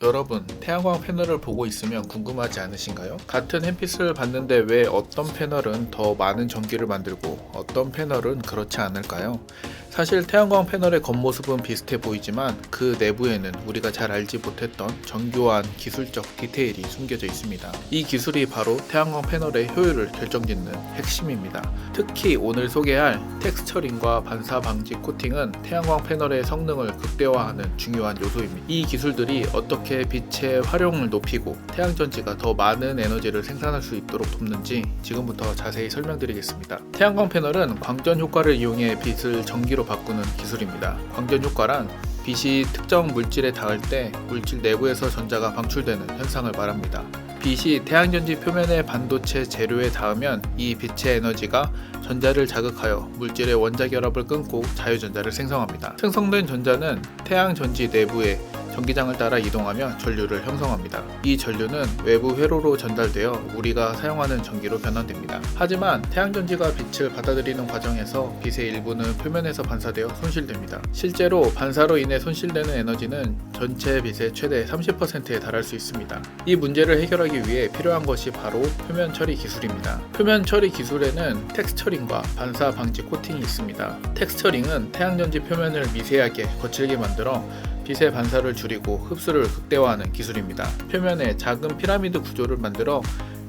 여러분, 태양광 패널을 보고 있으면 궁금하지 않으신가요? 같은 햇빛을 받는데 왜 어떤 패널은 더 많은 전기를 만들고 어떤 패널은 그렇지 않을까요? 사실 태양광 패널의 겉모습은 비슷해 보이지만 그 내부에는 우리가 잘 알지 못했던 정교한 기술적 디테일이 숨겨져 있습니다. 이 기술이 바로 태양광 패널의 효율을 결정짓는 핵심입니다. 특히 오늘 소개할 텍스처링과 반사 방지 코팅은 태양광 패널의 성능을 극대화하는 중요한 요소입니다. 이 기술들이 어떻게 빛의 활용을 높이고 태양전지가 더 많은 에너지를 생산할 수 있도록 돕는지 지금부터 자세히 설명드리겠습니다. 태양광 패널은 광전 효과를 이용해 빛을 전기로 바꾸는 기술입니다. 광전 효과란 빛이 특정 물질에 닿을 때 물질 내부에서 전자가 방출되는 현상을 말합니다. 빛이 태양전지 표면의 반도체 재료에 닿으면 이 빛의 에너지가 전자를 자극하여 물질의 원자 결합을 끊고 자유전자를 생성합니다. 생성된 전자는 태양전지 내부에 전기장을 따라 이동하며 전류를 형성합니다. 이 전류는 외부 회로로 전달되어 우리가 사용하는 전기로 변환됩니다. 하지만 태양전지가 빛을 받아들이는 과정에서 빛의 일부는 표면에서 반사되어 손실됩니다. 실제로 반사로 인해 손실되는 에너지는 전체 빛의 최대 30%에 달할 수 있습니다. 이 문제를 해결하기 위해 필요한 것이 바로 표면 처리 기술입니다. 표면 처리 기술에는 텍스처링과 반사 방지 코팅이 있습니다. 텍스처링은 태양전지 표면을 미세하게 거칠게 만들어 빛의 반사를 줄이고 흡수를 극대화하는 기술입니다. 표면에 작은 피라미드 구조를 만들어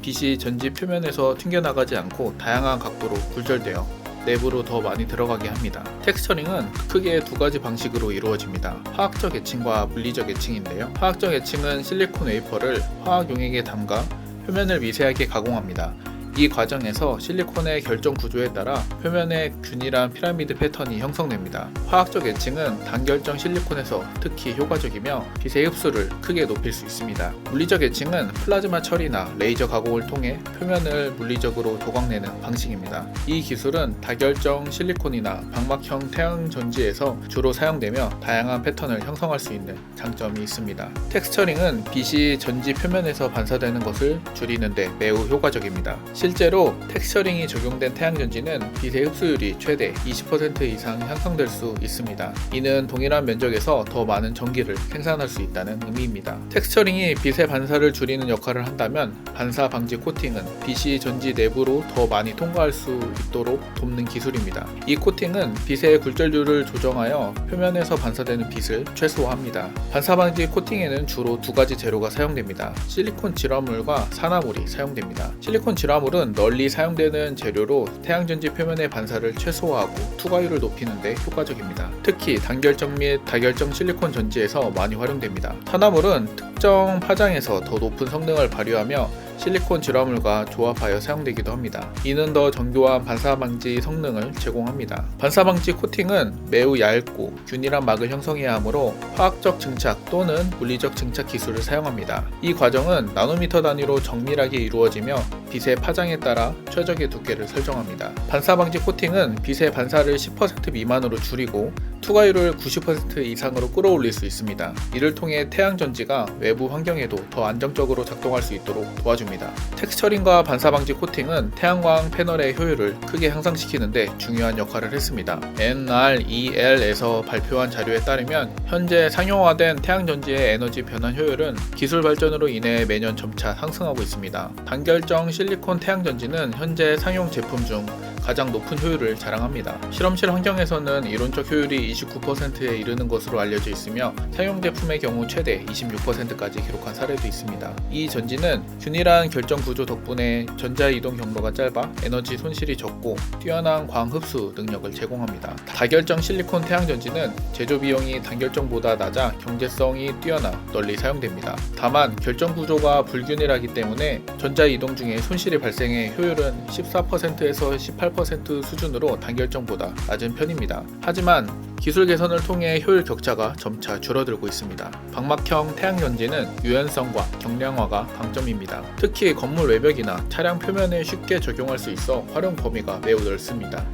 빛이 전지 표면에서 튕겨나가지 않고 다양한 각도로 굴절되어 내부로 더 많이 들어가게 합니다. 텍스처링은 크게 두 가지 방식으로 이루어집니다. 화학적 애칭과 물리적 애칭인데요. 화학적 애칭은 실리콘 웨이퍼를 화학 용액에 담가 표면을 미세하게 가공합니다. 이 과정에서 실리콘의 결정 구조에 따라 표면에 균일한 피라미드 패턴이 형성됩니다. 화학적 애칭은 단결정 실리콘에서 특히 효과적이며 빛의 흡수를 크게 높일 수 있습니다. 물리적 애칭은 플라즈마 처리나 레이저 가공을 통해 표면을 물리적으로 조각내는 방식입니다. 이 기술은 다결정 실리콘이나 방막형 태양전지에서 주로 사용되며 다양한 패턴을 형성할 수 있는 장점이 있습니다. 텍스처링은 빛이 전지 표면에서 반사되는 것을 줄이는 데 매우 효과적입니다. 실제로 텍스처링이 적용된 태양전지는 빛의 흡수율이 최대 20% 이상 향상될 수 있습니다. 이는 동일한 면적에서 더 많은 전기를 생산할 수 있다는 의미입니다. 텍스처링이 빛의 반사를 줄이는 역할을 한다면 반사 방지 코팅은 빛이 전지 내부로 더 많이 통과할 수 있도록 돕는 기술입니다. 이 코팅은 빛의 굴절률을 조정하여 표면에서 반사되는 빛을 최소화합니다. 반사 방지 코팅에는 주로 두 가지 재료가 사용됩니다. 실리콘 질화물과 산화물이 사용됩니다. 실리콘 질화물은 널리 사용되는 재료로 태양전지 표면의 반사를 최소화하고 투과율을 높이는 데 효과적입니다. 특히 단결정 및 다결정 실리콘 전지에서 많이 활용됩니다. 산화물은 특정 파장에서 더 높은 성능을 발휘하며 실리콘 질화물과 조합하여 사용되기도 합니다. 이는 더 정교한 반사 방지 성능을 제공합니다. 반사 방지 코팅은 매우 얇고 균일한 막을 형성해야 하므로 화학적 증착 또는 물리적 증착 기술을 사용합니다. 이 과정은 나노미터 단위로 정밀하게 이루어지며 빛의 파장에 따라 최적의 두께를 설정합니다. 반사 방지 코팅은 빛의 반사를 10% 미만으로 줄이고 투과율을 90% 이상으로 끌어올릴 수 있습니다. 이를 통해 태양전지가 외부 환경에도 더 안정적으로 작동할 수 있도록 도와줍니다. 텍스처링과 반사 방지 코팅은 태양광 패널의 효율을 크게 향상시키는 데 중요한 역할을 했습니다. NREL에서 발표한 자료에 따르면 현재 상용화된 태양전지의 에너지 변환 효율은 기술 발전으로 인해 매년 점차 상승하고 있습니다. 단결정 실리콘 태양전지는 현재 상용 제품 중 가장 높은 효율을 자랑합니다. 실험실 환경에서는 이론적 효율이 29%에 이르는 것으로 알려져 있으며 사용 제품의 경우 최대 26%까지 기록한 사례도 있습니다. 이 전지는 균일한 결정 구조 덕분에 전자 이동 경로가 짧아 에너지 손실이 적고 뛰어난 광 흡수 능력을 제공합니다. 다결정 실리콘 태양전지는 제조 비용이 단결정보다 낮아 경제성이 뛰어나 널리 사용됩니다. 다만 결정 구조가 불균일하기 때문에 전자 이동 중에 손실이 발생해 효율은 14%에서 18% 수준으로 단결정보다 낮은 편입니다. 하지만 기술 개선을 통해 효율 격차가 점차 줄어들고 있습니다. 방막형 태양전지는 유연성과 경량화가 강점입니다. 특히 건물 외벽이나 차량 표면에 쉽게 적용할 수 있어 활용 범위가 매우 넓습니다.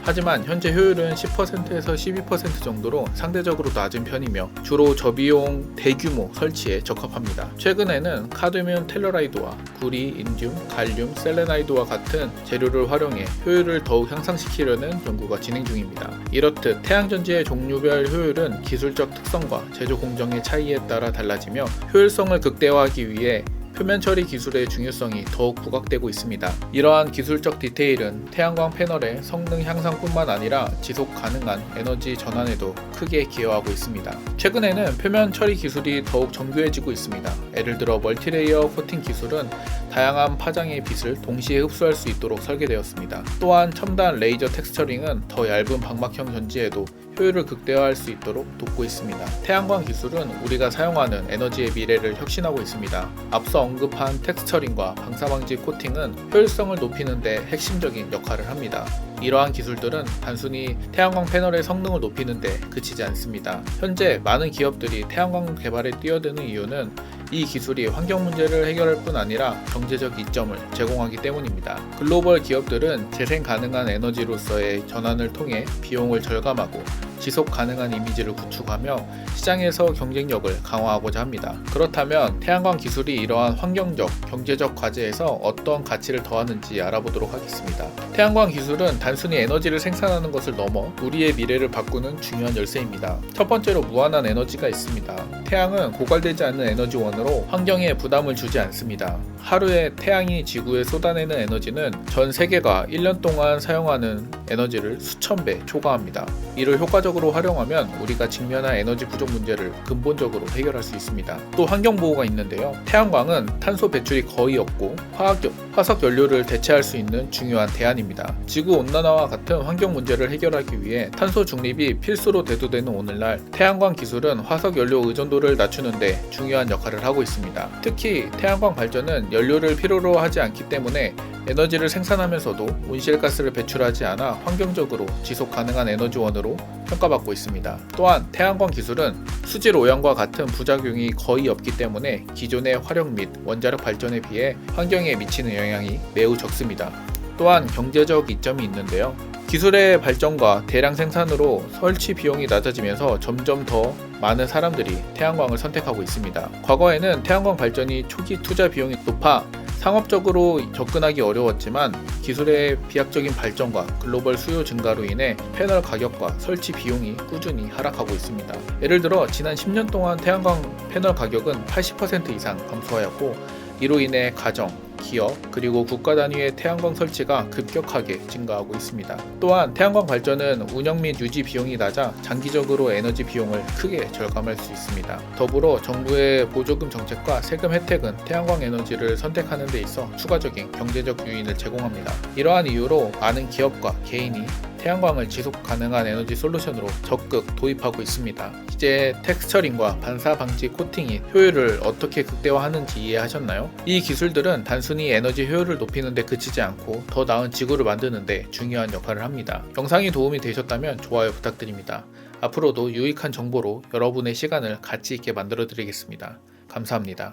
하지만 현재 효율은 10%에서 12% 정도로 상대적으로 낮은 편이며 주로 저비용 대규모 설치에 적합합니다. 최근에는 카드뮴 텔러라이드와 구리, 인듐, 갈륨, 셀레나이드와 같은 재료를 활용해 효율을 더욱 향상시키려는 연구가 진행 중입니다. 이렇듯 태양전지의 종류별 효율은 기술적 특성과 제조 공정의 차이에 따라 달라지며 효율성을 극대화하기 위해 표면 처리 기술의 중요성이 더욱 부각되고 있습니다. 이러한 기술적 디테일은 태양광 패널의 성능 향상뿐만 아니라 지속 가능한 에너지 전환에도 크게 기여하고 있습니다. 최근에는 표면 처리 기술이 더욱 정교해지고 있습니다. 예를 들어 멀티레이어 코팅 기술은 다양한 파장의 빛을 동시에 흡수할 수 있도록 설계되었습니다. 또한 첨단 레이저 텍스처링은 더 얇은 방막형 전지에도 효율을 극대화할 수 있도록 돕고 있습니다. 태양광 기술은 우리가 사용하는 에너지의 미래를 혁신하고 있습니다. 앞서 언급한 텍스처링과 방사방지 코팅은 효율성을 높이는 데 핵심적인 역할을 합니다. 이러한 기술들은 단순히 태양광 패널의 성능을 높이는 데 그치지 않습니다. 현재 많은 기업들이 태양광 개발에 뛰어드는 이유는 이 기술이 환경 문제를 해결할 뿐 아니라 경제적 이점을 제공하기 때문입니다. 글로벌 기업들은 재생 가능한 에너지로서의 전환을 통해 비용을 절감하고 지속 가능한 이미지를 구축하며 시장에서 경쟁력을 강화하고자 합니다. 그렇다면 태양광 기술이 이러한 환경적, 경제적 과제에서 어떤 가치를 더하는지 알아보도록 하겠습니다. 태양광 기술은 단순히 에너지를 생산하는 것을 넘어 우리의 미래를 바꾸는 중요한 열쇠입니다. 첫 번째로 무한한 에너지가 있습니다. 태양은 고갈되지 않는 에너지원으로 환경에 부담을 주지 않습니다. 하루에 태양이 지구에 쏟아내는 에너지는 전 세계가 1년 동안 사용하는 에너지를 수천 배 초과합니다. 이를 효과적으로 활용하면 우리가 직면한 에너지 부족 문제를 근본적으로 해결할 수 있습니다. 또 환경 보호가 있는데요. 태양광은 탄소 배출이 거의 없고 화석 연료를 대체할 수 있는 중요한 대안입니다. 지구 온난화와 같은 환경 문제를 해결하기 위해 탄소 중립이 필수로 대두되는 오늘날 태양광 기술은 화석 연료 의존도를 낮추는 데 중요한 역할을 하고 있습니다. 특히 태양광 발전은 연료를 필요로 하지 않기 때문에 에너지를 생산하면서도 온실가스를 배출하지 않아 환경적으로 지속 가능한 에너지원으로 평가받고 있습니다. 또한 태양광 기술은 수질 오염과 같은 부작용이 거의 없기 때문에 기존의 화력 및 원자력 발전에 비해 환경에 미치는 영향이 매우 적습니다. 또한 경제적 이점이 있는데요. 기술의 발전과 대량 생산으로 설치 비용이 낮아지면서 점점 더 많은 사람들이 태양광을 선택하고 있습니다. 과거에는 태양광 발전이 초기 투자 비용이 높아 상업적으로 접근하기 어려웠지만 기술의 비약적인 발전과 글로벌 수요 증가로 인해 패널 가격과 설치 비용이 꾸준히 하락하고 있습니다. 예를 들어 지난 10년 동안 태양광 패널 가격은 80% 이상 감소하였고 이로 인해 가정, 기업, 그리고 국가 단위의 태양광 설치가 급격하게 증가하고 있습니다. 또한 태양광 발전은 운영 및 유지 비용이 낮아 장기적으로 에너지 비용을 크게 절감할 수 있습니다. 더불어 정부의 보조금 정책과 세금 혜택은 태양광 에너지를 선택하는 데 있어 추가적인 경제적 요인을 제공합니다. 이러한 이유로 많은 기업과 개인이 태양광을 지속 가능한 에너지 솔루션으로 적극 도입하고 있습니다. 이제 텍스처링과 반사 방지 코팅이 효율을 어떻게 극대화하는지 이해하셨나요? 이 기술들은 단순히 에너지 효율을 높이는 데 그치지 않고 더 나은 지구를 만드는 데 중요한 역할을 합니다. 영상이 도움이 되셨다면 좋아요 부탁드립니다. 앞으로도 유익한 정보로 여러분의 시간을 가치 있게 만들어 드리겠습니다. 감사합니다.